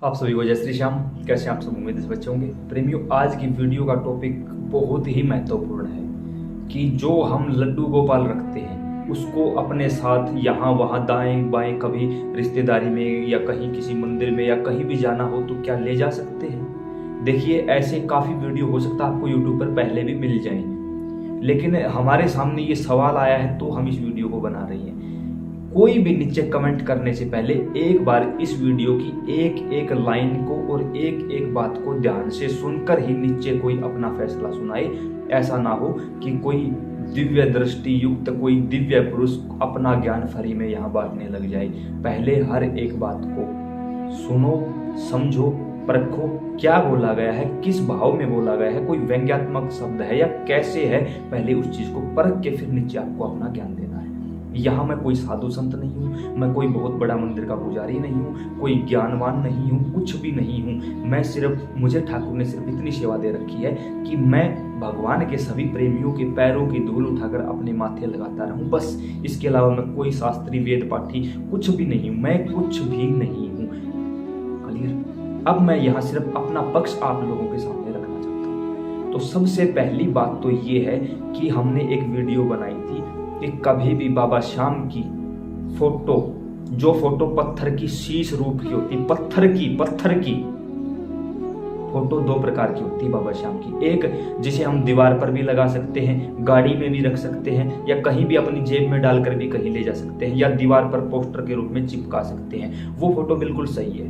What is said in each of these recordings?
आप सभी को जय श्री श्याम। कैसे आप सब उम्मीद से बच्चे होंगे। प्रेमियों, आज की वीडियो का टॉपिक बहुत ही महत्वपूर्ण है कि जो हम लड्डू गोपाल रखते हैं उसको अपने साथ यहाँ वहाँ दाएं बाएं कभी रिश्तेदारी में या कहीं किसी मंदिर में या कहीं भी जाना हो तो क्या ले जा सकते हैं। देखिए, ऐसे काफ़ी वीडियो हो सकता है आपको यूट्यूब पर पहले भी मिल जाएं, लेकिन हमारे सामने ये सवाल आया है तो हम इस वीडियो को बना रहे हैं। कोई भी नीचे कमेंट करने से पहले एक बार इस वीडियो की एक एक लाइन को और एक एक बात को ध्यान से सुनकर ही नीचे कोई अपना फैसला सुनाए। ऐसा ना हो कि कोई दिव्य दृष्टि युक्त कोई दिव्य पुरुष अपना ज्ञान फ्री में यहाँ बांटने लग जाए। पहले हर एक बात को सुनो, समझो, परखो, क्या बोला गया है, किस भाव में बोला गया है, कोई व्यंग्यात्मक शब्द है या कैसे है। पहले उस चीज को परख के फिर नीचे आपको अपना ज्ञान देना है। यहाँ मैं कोई साधु संत नहीं हूँ, मैं कोई बहुत बड़ा मंदिर का पुजारी नहीं हूँ, कोई ज्ञानवान नहीं हूँ, कुछ भी नहीं हूँ। मैं सिर्फ, मुझे ठाकुर ने सिर्फ इतनी सेवा दे रखी है कि मैं भगवान के सभी प्रेमियों के पैरों की धूल उठाकर अपने माथे लगाता रहूँ, बस। इसके अलावा मैं कोई शास्त्री वेद पाठी कुछ भी नहीं हूँ, मैं कुछ भी नहीं हूँ। क्लियर? अब मैं यहाँ सिर्फ अपना पक्ष आप लोगों के सामने रखना चाहता हूँ। तो सबसे पहली बात तो ये है कि हमने एक वीडियो बनाई थी कि कभी भी बाबा श्याम की फोटो, जो फोटो पत्थर की शीश रूप की होती, पत्थर की फोटो दो प्रकार की होती है बाबा श्याम की। एक जिसे हम दीवार पर भी लगा सकते हैं, गाड़ी में भी रख सकते हैं, या कहीं भी अपनी जेब में डालकर भी कहीं ले जा सकते हैं, या दीवार पर पोस्टर के रूप में चिपका सकते हैं। वो फोटो बिल्कुल सही है।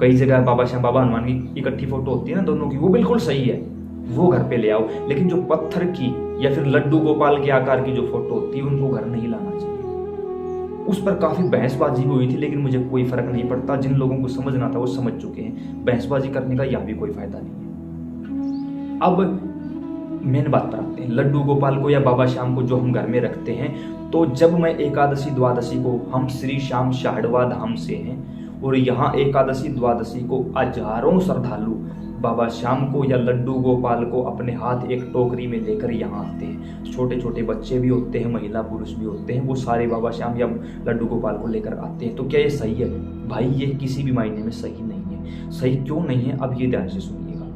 कई जगह बाबा श्याम बाबा हनुमान की इकट्ठी फोटो होती है ना दोनों की, वो बिल्कुल सही है, वो घर पे ले आओ। लेकिन जो पत्थर की या फिर लड्डू गोपाल के आकार की जो फोटो होती है उनको घर नहीं लाना चाहिए। उस पर काफी बहसबाजी भी हुई थी, लेकिन मुझे कोई फर्क नहीं पड़ता। जिन लोगों को समझना था वो समझ चुके हैं। बहसबाजी करने का यहाँ भी कोई फायदा नहीं है। अब मेन बात पर आते हैं, लड्डू गोपाल को या बाबा श्याम को जो हम घर में रखते हैं, तो जब मैं एकादशी द्वादशी को, हम श्री श्याम शाहड़वा धाम से हैं और यहाँ एकादशी द्वादशी को हजारों श्रद्धालु बाबा श्याम को या लड्डू गोपाल को अपने हाथ एक टोकरी में लेकर यहाँ आते हैं। छोटे छोटे बच्चे भी होते हैं, महिला पुरुष भी होते हैं, वो सारे बाबा श्याम या लड्डू गोपाल को लेकर आते हैं। तो क्या ये सही है? भाई, ये किसी भी मायने में सही नहीं है। सही क्यों नहीं है, अब ये ध्यान से सुनिएगा।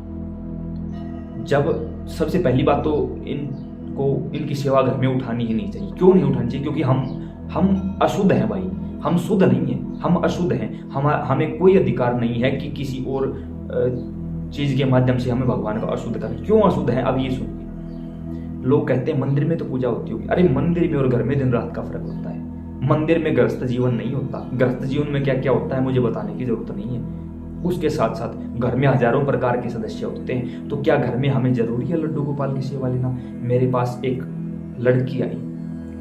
जब सबसे पहली बात तो इनकी सेवा घर में उठानी ही नहीं चाहिए। क्यों नहीं उठानी चाहिए? क्योंकि हम अशुद्ध हैं भाई, हम शुद्ध नहीं है, हम अशुद्ध हैं। हमें कोई अधिकार नहीं है कि किसी और चीज के माध्यम से हमें भगवान को अशुद्ध करें। क्यों अशुद्ध है? अब ये सुनिए। लोग कहते हैं मंदिर में तो पूजा होती होगी। अरे मंदिर में और घर में दिन रात का फर्क होता है। मंदिर में गृहस्थ जीवन नहीं होता। गृहस्थ जीवन में क्या क्या होता है मुझे बताने की जरूरत नहीं है। उसके साथ साथ घर में हजारों प्रकार के सदस्य होते हैं। तो क्या घर में हमें जरूरी है लड्डू गोपाल की सेवा लेना? मेरे पास एक लड़की आई,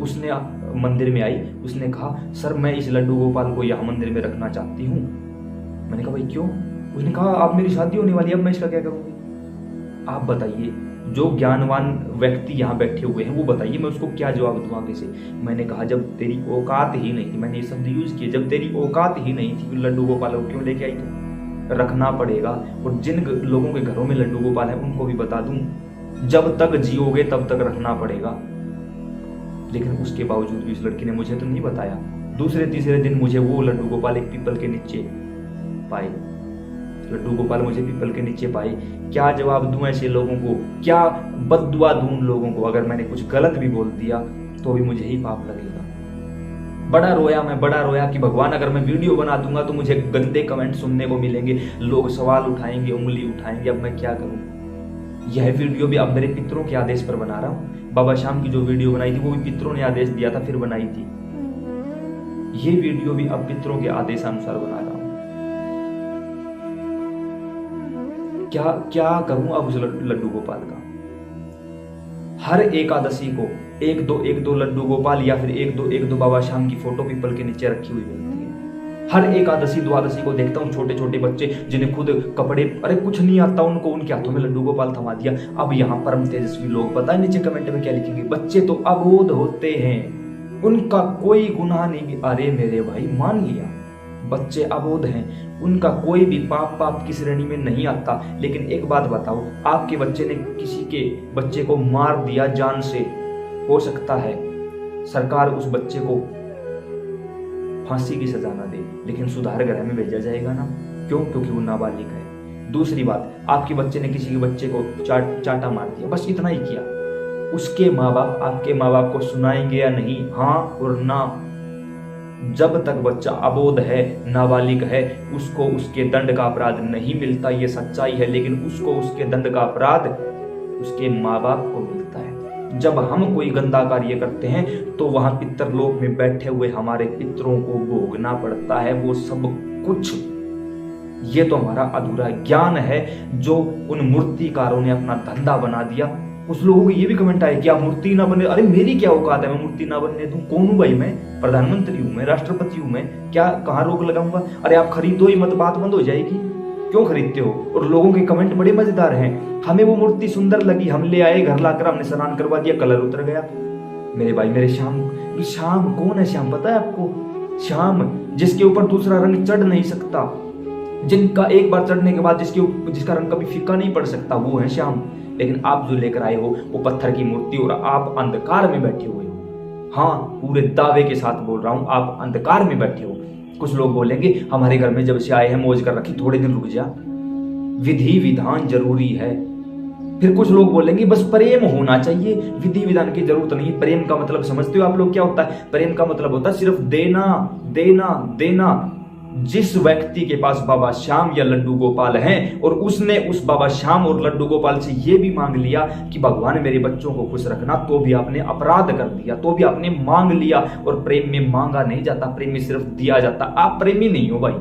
उसने मंदिर में आई, उसने कहा सर मैं इस लड्डू गोपाल को यहाँ मंदिर में रखना चाहती हूँ। मैंने कहा भाई क्यों? उसने कहा आप मेरी शादी होने वाली है, अब मैं इसका क्या करूँगी? आप बताइए, जो ज्ञानवान व्यक्ति यहाँ बैठे हुए हैं वो बताइए, मैं उसको क्या जवाब दूँ आगे से? मैंने कहा जब तेरी औकात ही नहीं थी, मैंने ये शब्द यूज किया, जब तेरी औकात ही नहीं थी लड्डू गोपाल को क्यों लेके आई? तो रखना पड़ेगा। और जिन लोगों के घरों में लड्डू गोपाल है उनको भी बता दूं, जब तक जियोगे तब तक रखना पड़ेगा। लेकिन उसके बावजूद भी इस लड़की ने मुझे तो नहीं बताया। दूसरे तीसरे दिन मुझे वो लड्डू गोपाल एक पीपल के नीचे पाए। लड्डू गोपाल मुझे पीपल के नीचे पाए। क्या जवाब दूं ऐसे लोगों को? क्या बद्दुआ दूं उन लोगों को? अगर मैंने कुछ गलत भी बोल दिया तो भी मुझे ही पाप लगेगा। बड़ा रोया मैं, बड़ा रोया कि भगवान अगर मैं वीडियो बना दूंगा तो मुझे गंदे कमेंट सुनने को मिलेंगे, लोग सवाल उठाएंगे, उंगली उठाएंगे। अब मैं क्या करूं? यह वीडियो भी अब मेरे पितरों के आदेश पर बना रहा हूं। बाबा श्याम की जो वीडियो बनाई थी वो भी पितरों ने आदेश दिया था फिर बनाई थी। ये वीडियो भी अब पितरों के आदेशानुसार बना रहा हूं। क्या करूं अब उस लड्डू गोपाल का? हर एकादशी को एक दो लड्डू गोपाल या फिर एक दो बाबा श्याम की फोटो पीपल के नीचे रखी हुई मिलती है। हर एकादशी द्वादशी को देखता हूँ छोटे छोटे बच्चे जिन्हें खुद कपड़े, अरे कुछ नहीं आता उनको, उनके हाथों में लड्डू गोपाल थमा दिया। अब यहाँ परम तेजस्वी लोग, पता है नीचे कमेंट में क्या लिखेंगे? बच्चे तो अबोध होते हैं, उनका कोई गुनाह नहीं। अरे मेरे भाई, मान लिया बच्चे अबोध हैं, उनका कोई भी पाप की श्रेणी में नहीं आता। लेकिन एक बात बताओ, आपके बच्चे ने किसी के बच्चे को मार दिया जान से, हो सकता है सरकार उस बच्चे को फांसी की सजा ना दे, लेकिन सुधार गृह में भेजा जाएगा ना। क्यों? क्योंकि वो नाबालिग है। दूसरी बात, आपके बच्चे ने किसी के बच्चे को चाटा मार दिया, बस इतना ही किया, उसके माँ बाप आपके माँ बाप को सुनाएंगे या नहीं? हाँ और ना। जब तक बच्चा अबोध है, नाबालिग है, उसको उसके दंड का अपराध नहीं मिलता, ये सच्चाई है। लेकिन उसको उसके दंड का अपराध उसके माँ बाप को मिलता है। जब हम कोई गंदा कार्य करते हैं तो वहां पितरलोक में बैठे हुए हमारे पितरों को भोगना पड़ता है वो सब कुछ। ये तो हमारा अधूरा ज्ञान है जो उन मूर्तिकारों ने अपना धंधा बना दिया। कुछ लोगों को ये भी कमेंट आए कि आप मूर्ति ना बने। अरे मेरी क्या औकात है, मैं मूर्ति ना बनने दूं? कौन हूं भाई? मैं प्रधानमंत्री हूं, मैं राष्ट्रपति हूं, मैं क्या कहां रोक लगाऊंगा? अरे आप खरीदो ही मत, बात बंद हो जाएगी। क्यों खरीदते हो? और लोगों के कमेंट बड़े मजेदार हैं। हमें वो मूर्ति सुंदर लगी, हम ले आए, घर लाकर हमने स्नान करवा दिया, कलर उतर गया। मेरे भाई, मेरे श्याम, श्याम कौन है? श्याम पता है आपको? श्याम जिसके ऊपर दूसरा रंग चढ़ नहीं सकता, जिनका एक बार चढ़ने के बाद जिसका रंग कभी फीका नहीं पड़ सकता, वो है श्याम। लेकिन आप जो लेकर आए हो वो पत्थर की मूर्ति और आप अंधकार में बैठे हुए हो। हाँ, पूरे दावे के साथ बोल रहा हूं, आप अंधकार में बैठे हो। कुछ लोग बोलेंगे हमारे घर में जब से आए हैं मौज कर रखी, थोड़े दिन रुक जा, विधि विधान जरूरी है। फिर कुछ लोग बोलेंगे बस प्रेम होना चाहिए, विधि विधान की जरूरत नहीं। प्रेम का मतलब समझते हो आप लोग क्या होता है? प्रेम का मतलब होता है सिर्फ देना देना देना। जिस व्यक्ति के पास बाबा श्याम या लड्डू गोपाल हैं और उसने उस बाबा श्याम और लड्डू गोपाल से यह भी मांग लिया कि भगवान मेरे बच्चों को खुश रखना, तो भी आपने अपराध कर दिया, तो भी आपने मांग लिया। और प्रेम में मांगा नहीं जाता, प्रेम में सिर्फ दिया जाता। आप प्रेमी नहीं हो भाई,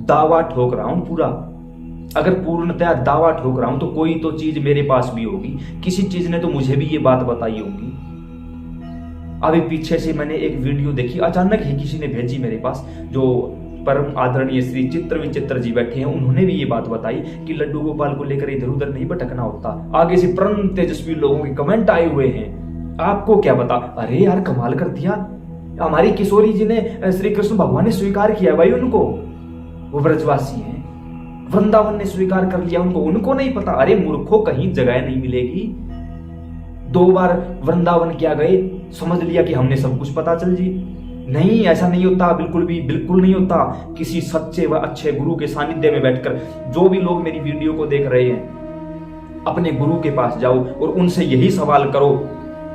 दावा ठोक रहा हूं पूरा। अगर पूर्णतया दावा ठोक रहा हूं तो कोई तो चीज मेरे पास भी होगी, किसी चीज ने तो मुझे भी ये बात बताई होगी। अभी पीछे से मैंने एक वीडियो देखी, अचानक ही किसी ने भेजी मेरे पास, जो परम आदरणीय श्री चित्र विचित्र जी बैठे हैं, उन्होंने भी ये बात बताई कि लड्डू गोपाल को लेकर इधर उधर नहीं भटकना होता। आगे से परम तेजस्वी लोगों के कमेंट आए हुए हैं, आपको क्या पता। अरे यार कमाल कर दिया, हमारी किशोरी जी ने, श्री कृष्ण भगवान ने स्वीकार किया भाई उनको, वो ब्रजवासी हैं, वृंदावन ने स्वीकार कर लिया उनको नहीं पता। अरे मूर्खों, कहीं जगह नहीं मिलेगी। 2 बार वृंदावन क्या गए, समझ लिया कि हमने सब कुछ पता चल जी। नहीं, ऐसा नहीं होता, बिल्कुल नहीं होता। किसी सच्चे व अच्छे गुरु के सानिध्य में बैठकर, जो भी लोग मेरी वीडियो को देख रहे हैं, अपने गुरु के पास जाओ और उनसे यही सवाल करो।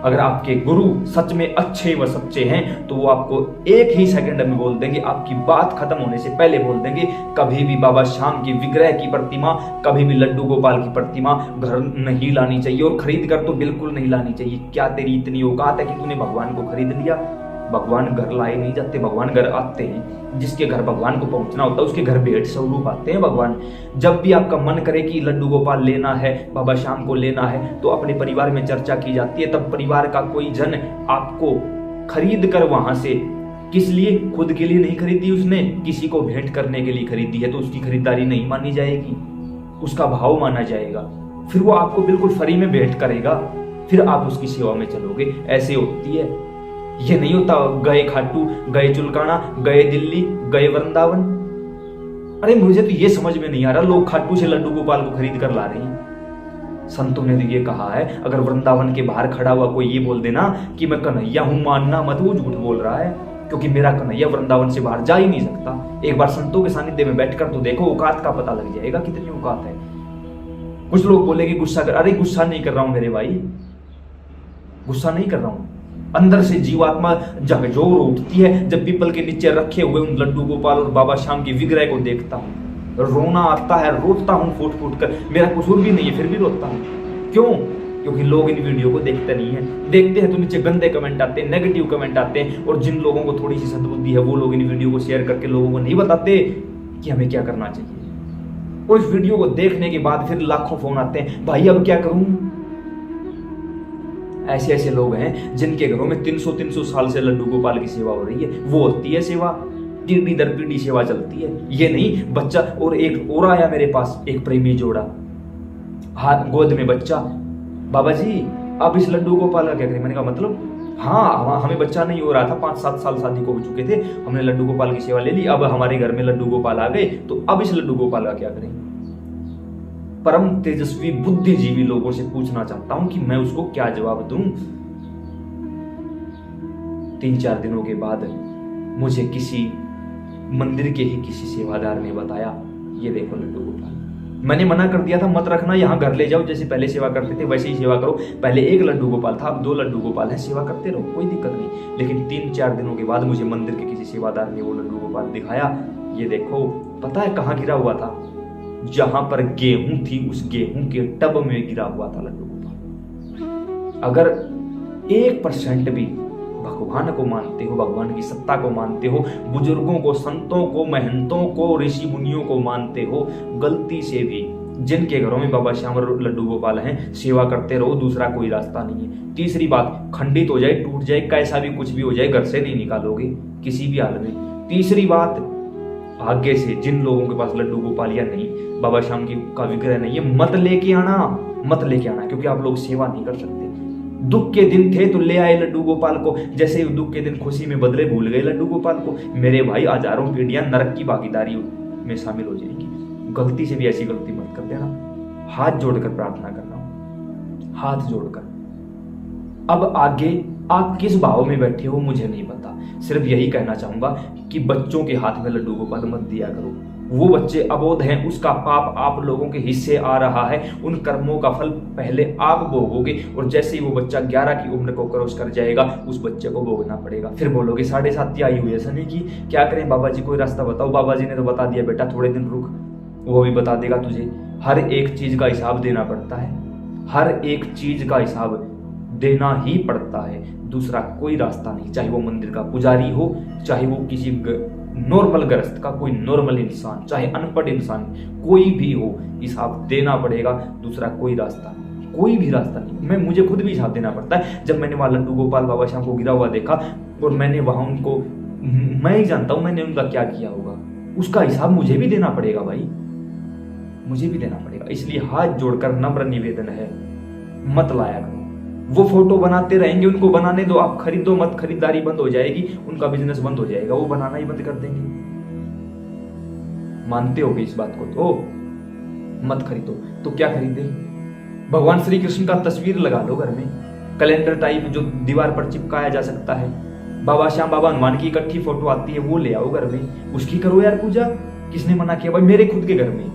अगर आपके गुरु सच में अच्छे व सच्चे हैं तो वो आपको एक ही सेकंड में बोल देंगे, आपकी बात खत्म होने से पहले बोल देंगे, कभी भी बाबा श्याम की विग्रह की प्रतिमा, कभी भी लड्डू गोपाल की प्रतिमा घर नहीं लानी चाहिए, और खरीद कर तो बिल्कुल नहीं लानी चाहिए। क्या तेरी इतनी औकात है कि तूने भगवान को खरीद लिया? भगवान घर लाए नहीं जाते, भगवान घर आते हैं। जिसके घर भगवान को पहुंचना होता है उसके घर भेंट स्वरूप आते हैं भगवान। जब भी आपका मन करे कि लड्डू गोपाल लेना है, बाबा श्याम को लेना है, तो अपने परिवार में चर्चा की जाती है। तब परिवार का कोई जन आपको खरीद कर वहां से, किस लिए? खुद के लिए नहीं खरीदी उसने, किसी को भेंट करने के लिए खरीदी है, तो उसकी खरीदारी नहीं मानी जाएगी, उसका भाव माना जाएगा। फिर वो आपको बिल्कुल फ्री में भेंट करेगा, फिर आप उसकी सेवा में चलोगे। ऐसे होती है, ये नहीं होता गए खाटू, गए चुलकाना, गए दिल्ली, गए वृंदावन। अरे मुझे तो ये समझ में नहीं आ रहा, लोग खाटू से लड्डू गोपाल को खरीद कर ला रहे हैं। संतों ने तो ये कहा है, अगर वृंदावन के बाहर खड़ा हुआ कोई ये बोल देना कि मैं कन्हैया हूं, मानना मत, वो झूठ बोल रहा है, क्योंकि मेरा कन्हैया वृंदावन से बाहर जा ही नहीं सकता। एक बार संतों के सानिध्य में बैठकर तो देखो, औकात का पता लग जाएगा कितनी औकात है। कुछ लोग बोलेंगे गुस्सा कर, अरे गुस्सा नहीं कर रहा हूं मेरे भाई, गुस्सा नहीं कर रहा हूं। अंदर से जीवात्मा झकझोर उठती है जब पीपल के नीचे रखे हुए उन लड्डू गोपाल और बाबा श्याम की विग्रह को देखता हूं। रोना आता है, रोता हूं फूट फूट कर। मेरा कसूर भी नहीं है, फिर भी रोता हूं। क्यों? क्योंकि लोग इन वीडियो को देखते नहीं है। देखते हैं तो नीचे गंदे कमेंट आते हैं, नेगेटिव कमेंट आते हैं, और जिन लोगों को थोड़ी सी सद्बुद्धि है वो लोग इन वीडियो को शेयर करके लोगों को नहीं बताते कि हमें क्या करना चाहिए। और इस वीडियो को देखने के बाद फिर लाखों फोन आते हैं, भाई अब क्या करूं। ऐसे ऐसे लोग हैं जिनके घरों में 300 साल से लड्डू गोपाल की सेवा हो रही है, वो होती है सेवा, पीढ़ी दर पीढ़ी सेवा चलती है। ये नहीं बच्चा, और एक और आया मेरे पास, एक प्रेमी जोड़ा, हाथ गोद में बच्चा, बाबा जी अब इस लड्डू गोपाल का क्या करें? मैंने कहा मतलब? हाँ, हमें बच्चा नहीं हो रहा था, 5-7 साल शादी को हो चुके थे, हमने लड्डू गोपाल की सेवा ले ली, अब हमारे घर में लड्डू गोपाल आ गए, तो अब इस लड्डू गोपाल का क्या करें? परम तेजस्वी बुद्धिजीवी लोगों से पूछना चाहता हूं कि मैं उसको क्या जवाब दूं। 3-4 दिनों के बाद मुझे किसी मंदिर के ही किसी सेवादार ने बताया, ये देखो लड्डू गोपाल। मैंने मना कर दिया था मत रखना, यहाँ घर ले जाओ, जैसे पहले सेवा करते थे वैसे ही सेवा करो। पहले एक लड्डू गोपाल था, अब 2 लड्डू गोपाल है, सेवा करते रहो, कोई दिक्कत नहीं। लेकिन 3-4 दिनों के बाद मुझे मंदिर के किसी सेवादार ने वो लड्डू गोपाल दिखाया। ये देखो, पता है कहाँ गिरा हुआ था? जहां पर गेहूं थी उस गेहूं के टब में गिरा हुआ था लड्डू गोपाल। अगर 1% भी भगवान को मानते हो, भगवान की सत्ता को मानते हो, बुजुर्गों को, संतों को, महंतों को, ऋषि मुनियों को मानते हो, गलती से भी जिनके घरों में बाबा श्याम और लड्डू गोपाल हैं, सेवा करते रहो, दूसरा कोई रास्ता नहीं है। तीसरी बात, खंडित हो जाए, टूट जाए, कैसा भी कुछ भी हो जाए, घर से नहीं निकालोगे किसी भी हाल में। तीसरी बात, आगे से जिन लोगों के पास लड्डू गोपाल या नहीं, बाबा श्याम की का विग्रह नहीं है, मत लेके आना, मत लेके आना, क्योंकि आप लोग सेवा नहीं कर सकते। दुख के दिन थे तो ले आए लड्डू गोपाल को, जैसे दुख के दिन खुशी में बदले भूल गए लड्डू गोपाल को। मेरे भाई, हजारों पीढ़ियां नरक की भागीदारी में शामिल हो जाएंगी। गलती से भी ऐसी गलती मत कर देना। हाथ जोड़कर प्रार्थना कर रहा हूं, हाथ जोड़कर। अब आगे आप किस भाव में बैठे हो मुझे नहीं पता, सिर्फ यही कहना चाहूंगा कि बच्चों के हाथ में लड्डू गोपाल मत दिया करो। वो बच्चे अबोध हैं, उसका पाप आप लोगों के हिस्से आ रहा है, उन कर्मों का फल पहले आप भोगोगे, और जैसे ही वो बच्चा 11 की उम्र को क्रॉस कर जाएगा उस बच्चे को भोगना पड़ेगा। फिर बोलोगे 7.5 आई हुई है समय की, क्या करें बाबा जी, कोई रास्ता बताओ। बाबा जी ने तो बता दिया, बेटा थोड़े दिन रुक, वो भी बता देगा तुझे। हर एक चीज का हिसाब देना पड़ता है, हर एक चीज का हिसाब देना ही पड़ता है, दूसरा कोई रास्ता नहीं। चाहे वो मंदिर का पुजारी हो, चाहे वो किसी नॉर्मल गृहस्थ का कोई नॉर्मल इंसान, चाहे अनपढ़ इंसान, कोई भी हो, हिसाब देना पड़ेगा, दूसरा कोई रास्ता नहीं, कोई भी रास्ता नहीं। मुझे खुद भी हिसाब देना पड़ता है। जब मैंने वहां लड्डू गोपाल बाबा श्याम को गिरा हुआ देखा और मैंने वहां उनको, मैं ही जानता हूं मैंने उनका क्या किया होगा, उसका हिसाब मुझे भी देना पड़ेगा भाई, मुझे भी देना पड़ेगा। इसलिए हाथ जोड़कर नम्र निवेदन है, मत लाया करो। वो फोटो बनाते रहेंगे, उनको बनाने दो, आप खरीदो मत, खरीदारी बंद हो जाएगी, उनका बिजनेस बंद हो जाएगा, वो बनाना ही बंद कर देंगे। मानते हो इस बात को? तो मत खरीदो। तो क्या खरीदे? भगवान श्री कृष्ण का तस्वीर लगा लो घर में, कैलेंडर टाइप जो दीवार पर चिपकाया जा सकता है। बाबा श्याम, बाबा हनुमान की इकट्ठी फोटो आती है, वो ले आओ घर में, उसकी करो यार पूजा। किसने मना किया भाई? मेरे खुद के घर में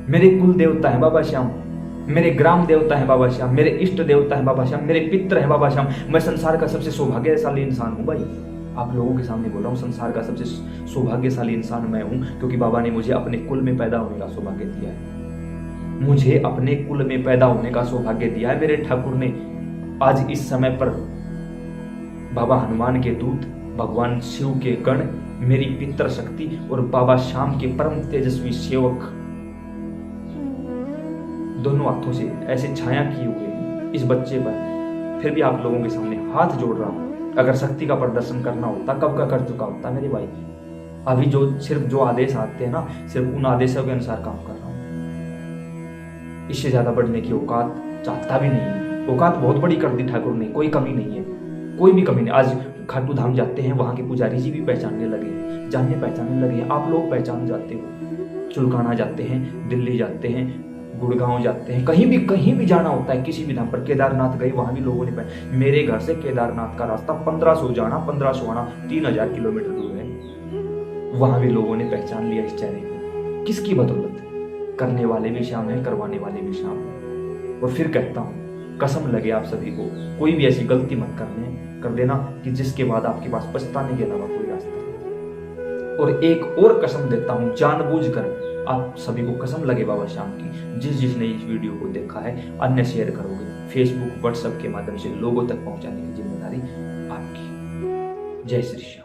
मेरे कुल देवता है बाबा श्याम, मेरे ग्राम देवता है बाबा श्याम, मेरे इष्ट देवता है बाबा श्याम, मेरे पित्र है बाबा श्याम। मैं संसार का सबसे सौभाग्यशाली इंसान हूं भाई, आप लोगों के सामने बोल रहा हूं, संसार का सबसे सौभाग्यशाली इंसान मैं हूं, क्योंकि बाबा ने मुझे अपने कुल में पैदा होने का सौभाग्य दिया है। मुझे अपने कुल में पैदा होने का सौभाग्य दिया है मेरे ठाकुर ने। आज इस समय पर बाबा हनुमान के दूत, भगवान शिव के गण, मेरी पितर शक्ति और बाबा श्याम के परम तेजस्वी सेवक दोनों हाथों से ऐसे छाया किए हुए इस बच्चे पर, फिर भी आप लोगों के सामने हाथ जोड़ रहा हूं। अगर शक्ति का प्रदर्शन करना होता कब का कर चुका होता मेरे भाई। अभी जो सिर्फ जो आदेश आते हैं ना, सिर्फ उन आदेशों के अनुसार काम कर रहा हूं। इससे ज्यादा बढ़ने की औकात चाहता भी नहीं है। औकात बहुत बड़ी कर दी ठाकुर ने, कोई कमी नहीं है, कोई भी कमी नहीं। आज खाटू धाम जाते हैं, वहां के पुजारी जी भी पहचानने लगे, जानने पहचानने लगे, आप लोग पहचान जाते हो। चुलकाना जाते हैं, दिल्ली जाते हैं, गुड़गांव जाते हैं, कहीं भी जाना होता है, किसी भी धाम पर, केदारनाथ गए, वहां भी लोगों ने मेरे घर से केदारनाथ का रास्ता 1500 जाना, 1500 आना, 3000 किलोमीटर दूर है। वहां भी लोगों ने पहचान लिया इस चेहरे को। किसकी बदौलत? करने वाले भी श्याम है, करवाने वाले भी श्याम है। और फिर कहता हूं, कसम लगे आप सभी को, कोई भी ऐसी गलती मत कर देना कि जिसके बाद आपके पास पछताने के अलावा कोई रास्ता नहीं। और एक और कसम देता हूं, जानबूझकर आप सभी को कसम लगे बाबा श्याम की, जिसने इस वीडियो को देखा है, अन्य शेयर करोगे, फेसबुक व्हाट्सएप के माध्यम से लोगों तक पहुंचाने की जिम्मेदारी आपकी। जय श्री श्याम।